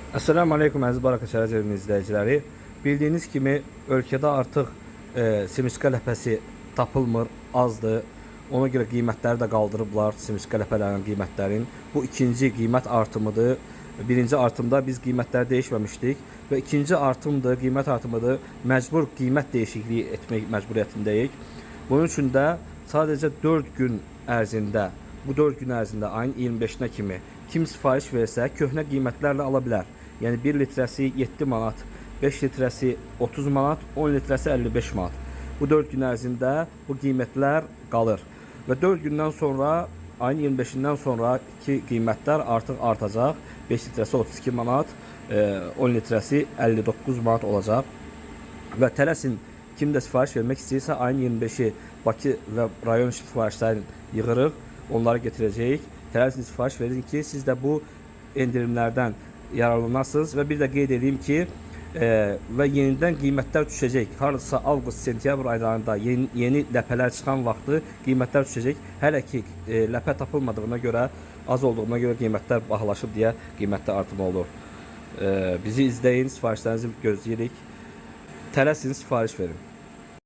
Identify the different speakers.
Speaker 1: Esselamu Aleyküm əziz Barakəşər izləyiciləri. Bildiyiniz kimi ölkədə artıq simiska ləpəsi tapılmır, azdır. Ona görə qiymətləri də qaldırıblar, simiska ləpələrinin qiymətlərin. Bu ikinci qiymət artımıdır. Birinci artımda biz qiymətləri dəyişməmişdik və ikinci artımdır, qiymət artımıdır. Məcbur qiymət dəyişikliyi etmək məcburiyyətindəyik. Bunun üçün də sadəcə 4 gün ərzində, bu 4 gün ərzində ayın 25-nə kimi kim sifariş versə köhnə qiymətlərlə ala bilər. Yəni 1 litrəsi 7 manat, 5 litrəsi 30 manat, 10 litrəsi 55 manat. Bu 4 gün ərzində bu qiymətlər qalır. Və 4 gündən sonra, ayın 25-dən sonraki qiymətlər artıq artacaq. 5 litrəsi 32 manat, 10 litrəsi 59 manat olacaq. Və tələsin, kim də sifariş vermək istəyirsə, ayın 25-i Bakı və rayon sifarişlərini yığırıq, onları getirəcəyik. Tələsin sifariş verin ki, siz də bu endirimlərdən yararlanasınız və bir də qeyd edeyim ki, və yenidən qiymətlər düşəcək. Hardasa avqust-sentyabr aylarında yeni ləpələr çıxan vaxtı qiymətlər düşəcək. Hələ ki ləpə tapılmadığına görə, az olduğuna görə qiymətlər bahalaşıb deyə qiymətdə artım olur. Bizi izləyin, sifarişlərinizi gözləyirik. Tələsin, sifariş verin.